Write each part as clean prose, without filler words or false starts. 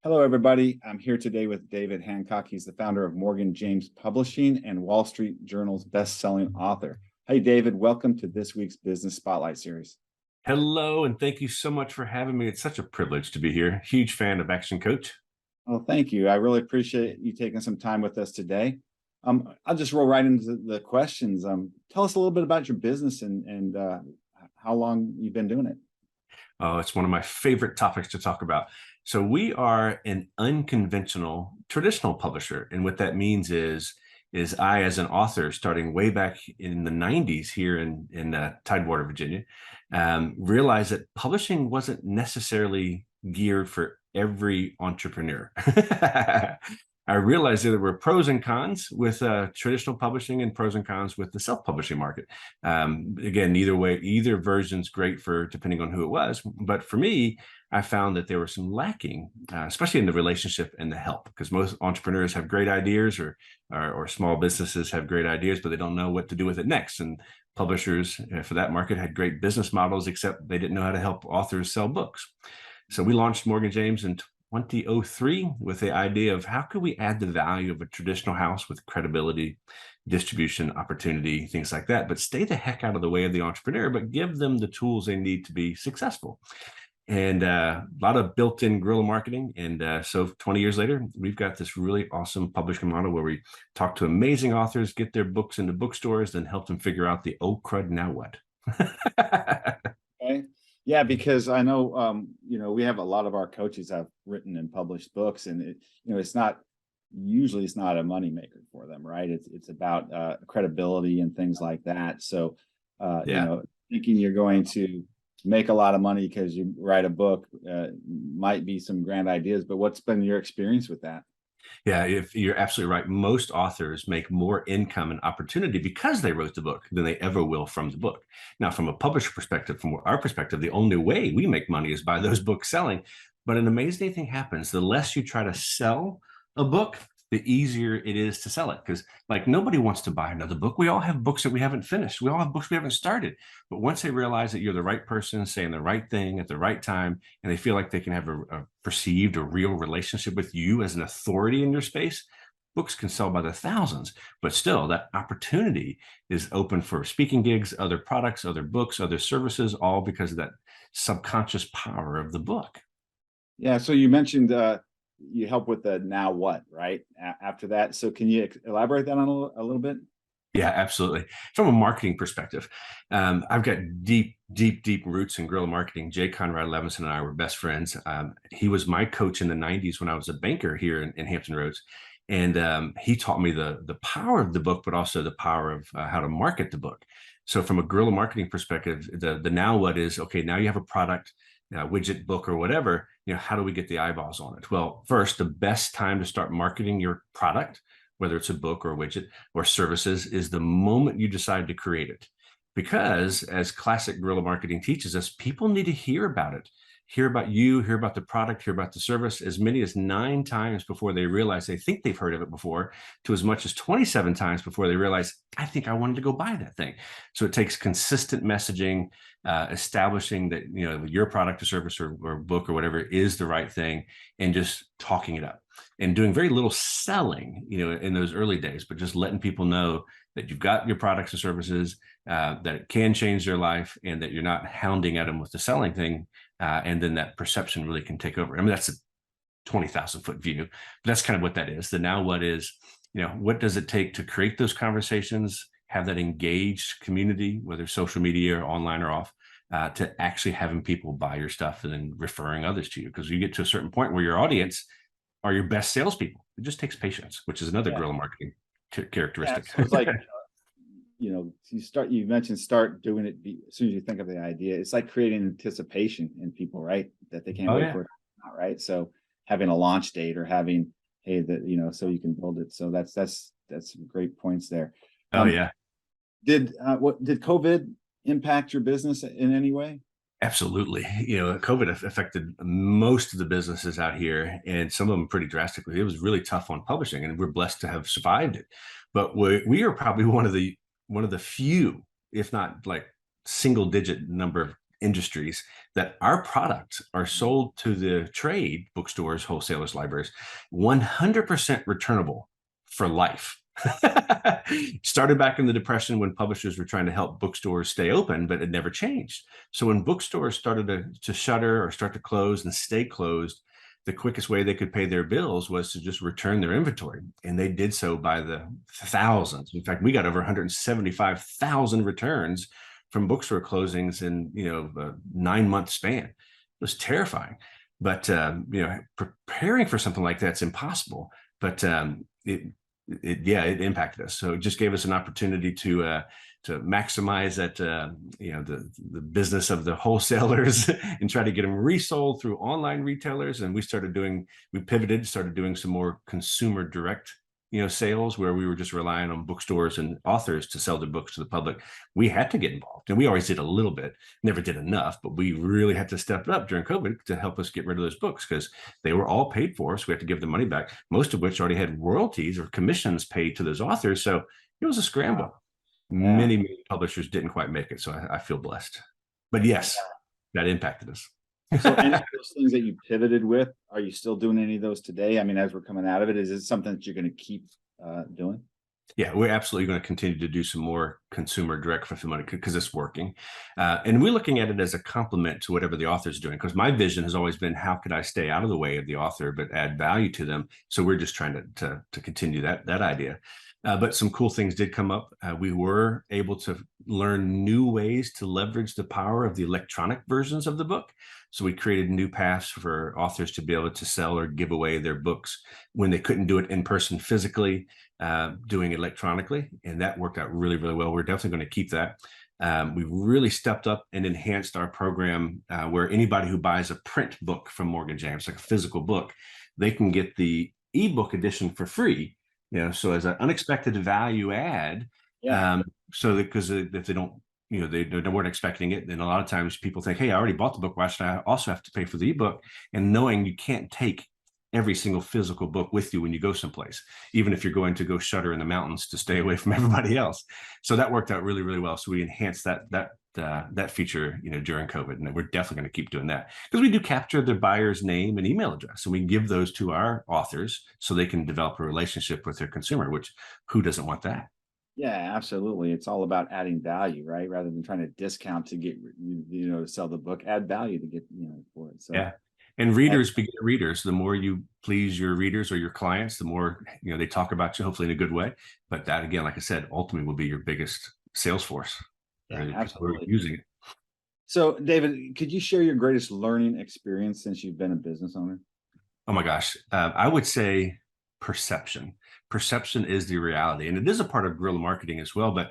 Hello, everybody. I'm here today with David Hancock. He's the founder of Morgan James Publishing and Wall Street Journal's best-selling author. Hey, David, welcome to this week's Business Spotlight Series. Hello, and thank you so much for having me. It's such a privilege to be here. Huge fan of ActionCOACH. Well, thank you. I really appreciate you taking some time with us today. I'll just roll right into the questions. Tell us a little bit about your business and how long you've been doing it. Oh, it's one of my favorite topics to talk about. So we are an unconventional traditional publisher. And what that means is I, as an author, starting way back in the 90s here in Tidewater, Virginia, realized that publishing wasn't necessarily geared for every entrepreneur. I realized that there were pros and cons with traditional publishing and pros and cons with the self-publishing market. Again, either way, either version's great for depending on who it was. But for me, I found that there was some lacking, especially in the relationship and the help, because most entrepreneurs have great ideas or small businesses have great ideas, but they don't know what to do with it next. And publishers for that market had great business models, except they didn't know how to help authors sell books. So we launched Morgan James in 2003 with the idea of how could we add the value of a traditional house with credibility, distribution, opportunity, things like that, but stay the heck out of the way of the entrepreneur, but give them the tools they need to be successful. And a lot of built-in guerrilla marketing. And so 20 years later, we've got this really awesome publishing model where we talk to amazing authors, get their books into bookstores, then help them figure out the oh crud, now what? Okay. Yeah, because I know, we have a lot of our coaches have written and published books, and it's not usually it's not a moneymaker for them, right? It's about credibility and things like that. So, thinking you're going to make a lot of money because you write a book might be some grand ideas, but what's been your experience with that? Yeah, if you're absolutely right. Most authors make more income and opportunity because they wrote the book than they ever will from the book. Now, from a publisher perspective, from our perspective, the only way we make money is by those books selling. But an amazing thing happens. The less you try to sell a book, the easier it is to sell it. Because nobody wants to buy another book. We all have books that we haven't finished. We all have books we haven't started. But once they realize that you're the right person saying the right thing at the right time, and they feel like they can have a perceived or real relationship with you as an authority in your space, books can sell by the thousands. But still, that opportunity is open for speaking gigs, other products, other books, other services, all because of that subconscious power of the book. Yeah. So you mentioned you help with the now what, right? After that. So can you elaborate that on a little bit? Yeah, absolutely. From a marketing perspective, I've got deep roots in guerrilla marketing. Jay Conrad Levinson and I were best friends. He was my coach in the 90s when I was a banker here in Hampton Roads. And he taught me the power of the book, but also the power of how to market the book. So from a guerrilla marketing perspective, the now what is, okay, now you have a product, widget, book, or whatever, how do we get the eyeballs on it? Well, first, the best time to start marketing your product, whether it's a book or a widget or services, is the moment you decide to create it. Because as classic guerrilla marketing teaches us, people need to hear about it, hear about you, hear about the product, hear about the service, as many as 9 times before they realize they think they've heard of it before, to as much as 27 times before they realize, I think I wanted to go buy that thing. So it takes consistent messaging, establishing that your product or service or book or whatever is the right thing, and just talking it up and doing very little selling in those early days, but just letting people know that you've got your products and services, that it can change their life, and that you're not hounding at them with the selling thing, and then that perception really can take over. I mean, that's a 20,000 foot view, but that's kind of what that is. The now what is, what does it take to create those conversations, have that engaged community, whether social media or online or off, to actually having people buy your stuff and then referring others to you. Because you get to a certain point where your audience are your best salespeople. It just takes patience, which is another guerrilla marketing characteristic. Yeah, so it's like, you mentioned start doing it as soon as you think of the idea. It's like creating anticipation in people, right? That they can't wait for it, right? So having a launch date or having, hey, so you can build it. So that's some great points there. Did COVID impact your business in any way? Absolutely. COVID affected most of the businesses out here, and some of them pretty drastically. It was really tough on publishing, and we're blessed to have survived it. But we are probably one of the few, if not single digit number of industries that our products are sold to the trade, bookstores, wholesalers, libraries, 100% returnable for life. Started back in the Depression when publishers were trying to help bookstores stay open, but it never changed. So when bookstores started to shutter or start to close and stay closed, the quickest way they could pay their bills was to just return their inventory. And they did so by the thousands. In fact, we got over 175,000 returns from bookstore closings in, a 9-month span. It was terrifying. But, preparing for something like that's impossible. But it impacted us. So it just gave us an opportunity to maximize that, the business of the wholesalers and try to get them resold through online retailers. And we pivoted, started doing some more consumer direct, sales, where we were just relying on bookstores and authors to sell their books to the public. We had to get involved, and we always did a little bit, never did enough, but we really had to step it up during COVID to help us get rid of those books, because they were all paid for. So we had to give the money back, most of which already had royalties or commissions paid to those authors. So it was a scramble. Yeah. Many publishers didn't quite make it. So I feel blessed. But yes, that impacted us. So any of those things that you pivoted with, are you still doing any of those today? I mean, as we're coming out of it, is it something that you're going to keep doing? Yeah, we're absolutely going to continue to do some more consumer direct fulfillment because it's working. And we're looking at it as a complement to whatever the author's doing, because my vision has always been, how could I stay out of the way of the author, but add value to them? So we're just trying to continue that idea. But some cool things did come up. We were able to learn new ways to leverage the power of the electronic versions of the book. So we created new paths for authors to be able to sell or give away their books when they couldn't do it in person physically, doing it electronically. And that worked out really, really well. We're definitely going to keep that. We really stepped up and enhanced our program where anybody who buys a print book from Morgan James, like a physical book, they can get the ebook edition for free. So as an unexpected value add, so that, because if they don't, they weren't expecting it, then a lot of times people think, hey, I already bought the book, why should I also have to pay for the ebook? And knowing you can't take every single physical book with you when you go someplace, even if you're going to go shutter in the mountains to stay away from everybody else. So that worked out really, really well. So we enhanced that feature, during COVID, and we're definitely going to keep doing that, because we do capture the buyer's name and email address, and we give those to our authors so they can develop a relationship with their consumer, which who doesn't want that? Yeah, absolutely. It's all about adding value, right? Rather than trying to discount to get, to sell the book, add value to get, for it. So yeah. And readers begin readers. The more you please your readers or your clients, the more, they talk about you, hopefully in a good way. But that, again, like I said, ultimately will be your biggest sales force. Yeah, absolutely. Using it. So, David, could you share your greatest learning experience since you've been a business owner? Oh my gosh. I would say perception. Perception is the reality, and it is a part of guerrilla marketing as well. But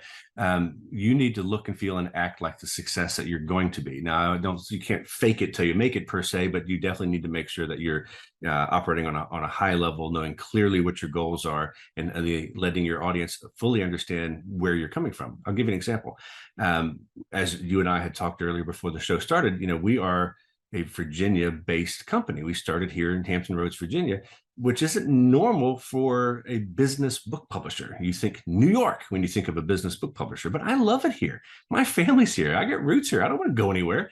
you need to look and feel and act like the success that you're going to be. Now, you can't fake it till you make it per se, but you definitely need to make sure that you're operating on a high level, knowing clearly what your goals are, and letting your audience fully understand where you're coming from. I'll give you an example. As you and I had talked earlier before the show started, we are a Virginia-based company. We started here in Hampton Roads, Virginia, which isn't normal for a business book publisher. You think New York when you think of a business book publisher, but I love it here. My family's here. I get roots here. I don't want to go anywhere.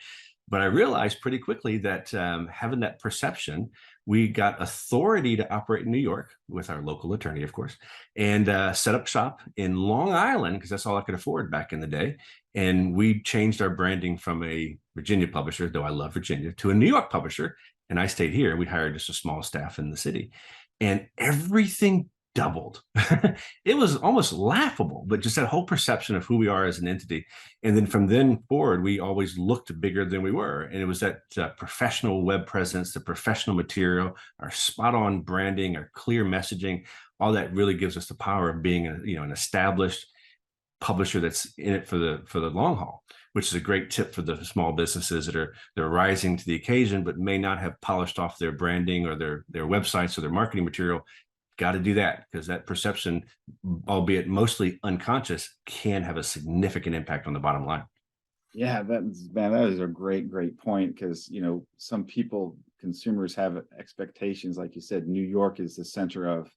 But I realized pretty quickly that having that perception, we got authority to operate in New York with our local attorney, of course, and set up shop in Long Island, because that's all I could afford back in the day. And we changed our branding from a Virginia publisher, though I love Virginia, to a New York publisher. And I stayed here. We hired just a small staff in the city, and everything doubled. It was almost laughable, but just that whole perception of who we are as an entity. And then from then forward, we always looked bigger than we were. And it was that professional web presence, the professional material, our spot on branding, our clear messaging, all that really gives us the power of being an established publisher that's in it for the long haul, which is a great tip for the small businesses that they're rising to the occasion, but may not have polished off their branding or their websites or their marketing material. Got to do that, because that perception, albeit mostly unconscious, can have a significant impact on the bottom line. Yeah, that is a great point, because some people, consumers, have expectations. Like you said, New York is the center of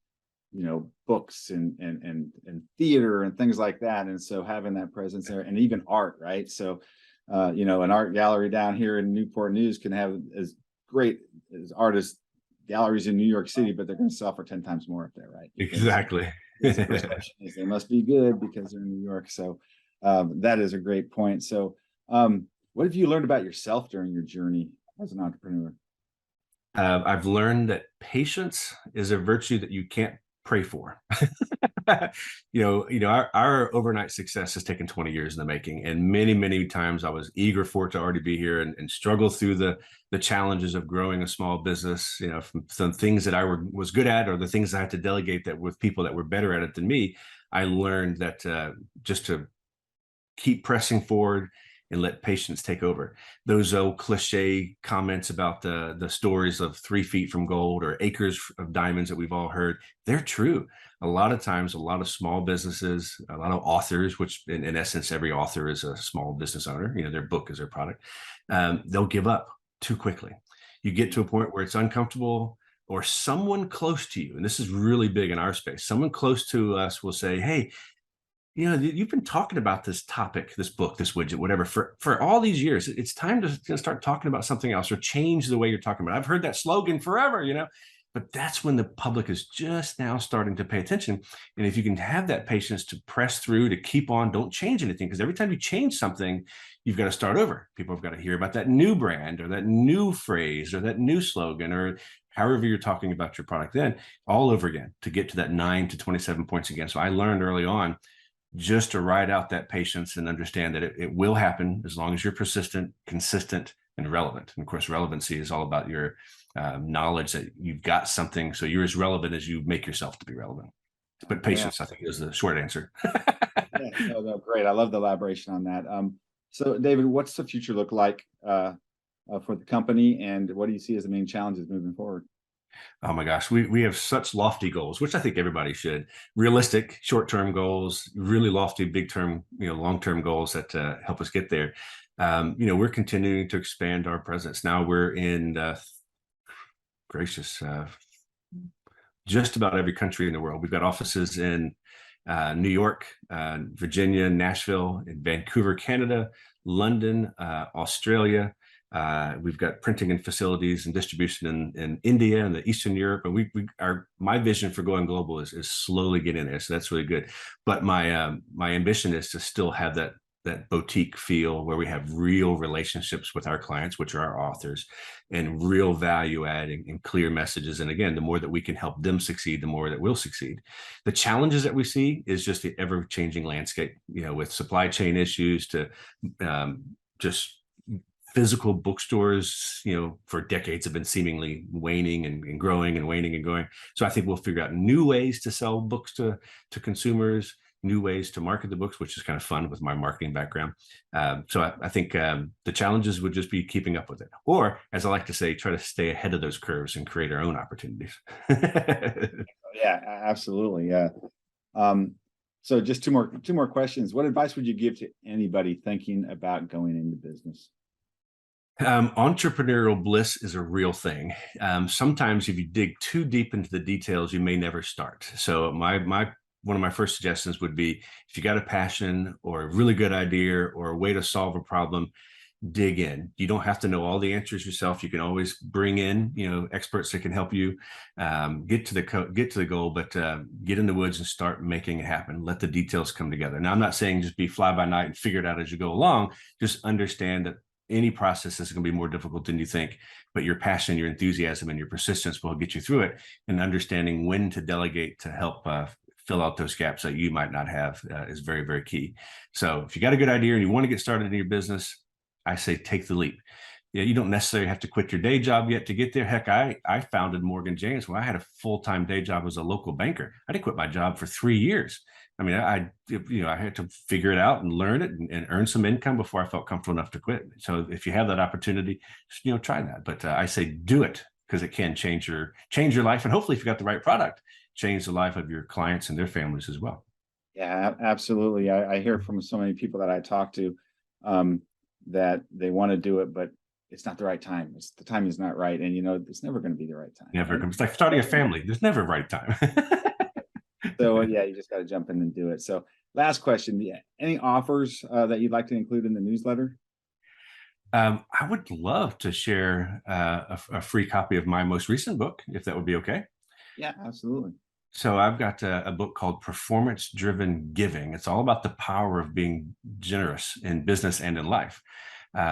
books and theater and things like that, and so having that presence there, and even art, right? So an art gallery down here in Newport News can have as great as artist galleries in New York City, but they're going to sell for 10 times more up there, right? Exactly. The perception is they must be good because they're in New York. So that is a great point. So what have you learned about yourself during your journey as an entrepreneur? I've learned that patience is a virtue that you can't pray for. Our overnight success has taken 20 years in the making, and many times I was eager for it to already be here, and struggle through the challenges of growing a small business, from some things that I was good at, or the things I had to delegate that with people that were better at it than me. I learned that just to keep pressing forward and let patience take over. Those old cliche comments about the stories of 3 feet from gold or acres of diamonds that we've all heard, they're true. A lot of times, a lot of small businesses, a lot of authors, which in essence, every author is a small business owner, their book is their product. They'll give up too quickly. You get to a point where it's uncomfortable, or someone close to you, and this is really big in our space, someone close to us will say, hey, you've been talking about this topic, this book, this widget, whatever, for all these years. It's time to start talking about something else, or change the way you're talking about it. I've heard that slogan forever, but that's when the public is just now starting to pay attention. And if you can have that patience to press through, to keep on, don't change anything, because every time you change something, you've got to start over. People have got to hear about that new brand, or that new phrase, or that new slogan, or however you're talking about your product then, all over again, to get to that 9 to 27 points again. So I learned early on just to ride out that patience and understand that it will happen as long as you're persistent, consistent, and relevant. And of course, relevancy is all about your knowledge that you've got something, so you're as relevant as you make yourself to be relevant. But patience, I think, is the short answer. Yeah, no, great. I love the elaboration on that. So, David, what's the future look like for the company, and what do you see as the main challenges moving forward? Oh my gosh, we have such lofty goals, which I think everybody should. Realistic short-term goals, really lofty, big-term, long-term goals that help us get there. We're continuing to expand our presence. Now we're in just about every country in the world. We've got offices in New York, Virginia, Nashville, in Vancouver, Canada, London, Australia. We've got printing and facilities and distribution in India and the Eastern Europe. And my vision for going global is slowly getting there. So that's really good. But my ambition is to still have that boutique feel, where we have real relationships with our clients, which are our authors, and real value adding and clear messages. And again, the more that we can help them succeed, the more that we'll succeed. The challenges that we see is just the ever changing landscape, with supply chain issues to just physical bookstores, for decades have been seemingly waning and growing and waning and going. So I think we'll figure out new ways to sell books to consumers, new ways to market the books, which is kind of fun with my marketing background. So I think the challenges would just be keeping up with it, or, as I like to say, try to stay ahead of those curves and create our own opportunities. Yeah, absolutely. Yeah. So just two more questions. What advice would you give to anybody thinking about going into business? Entrepreneurial bliss is a real thing. Sometimes if you dig too deep into the details, you may never start. So one of my first suggestions would be, if you got a passion or a really good idea or a way to solve a problem, dig in. You don't have to know all the answers yourself. You can always bring in, experts that can help you get to the goal, but get in the woods and start making it happen. Let the details come together. Now, I'm not saying just be fly by night and figure it out as you go along. Just understand that any process is going to be more difficult than you think, but your passion, your enthusiasm, and your persistence will get you through it. And understanding when to delegate to help fill out those gaps that you might not have is very, very key. So if you got a good idea and you want to get started in your business, I say take the leap. You don't necessarily have to quit your day job yet to get there. Heck, I founded Morgan James when I had a full-time day job as a local banker. I didn't quit my job for 3 years. I mean, I had to figure it out and learn it and earn some income before I felt comfortable enough to quit. So if you have that opportunity, try that. But I say do it, because it can change your life. And hopefully, if you got the right product, change the life of your clients and their families as well. Yeah, absolutely. I hear from so many people that I talk to that they want to do it, but it's not the right time. The time is not right. And, it's never going to be the right time. Never. Right? It's like starting a family. There's never a right time. So, yeah, you just got to jump in and do it. So last question, any offers that you'd like to include in the newsletter? I would love to share a free copy of my most recent book, if that would be okay. Yeah, absolutely. So I've got a book called Performance Driven Giving. It's all about the power of being generous in business and in life.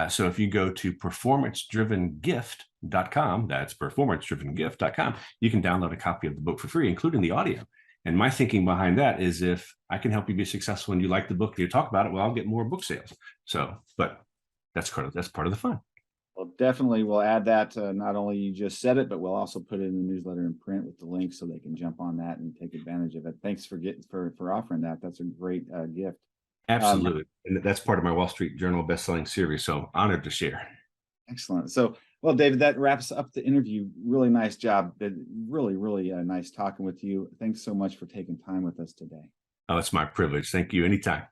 So if you go to performancedrivengift.com, that's performancedrivengift.com, you can download a copy of the book for free, including the audio. And my thinking behind that is, if I can help you be successful and you like the book and you talk about it, well, I'll get more book sales. So, but that's part of the fun. Well, definitely we'll add that. Not only you just said it, but we'll also put it in the newsletter in print with the link so they can jump on that and take advantage of it. Thanks for offering that. That's a great gift. Absolutely. And that's part of my Wall Street Journal bestselling series. So honored to share. Excellent. So, well, David, that wraps up the interview. Really nice job. Really, really nice talking with you. Thanks so much for taking time with us today. Oh, it's my privilege. Thank you. Anytime.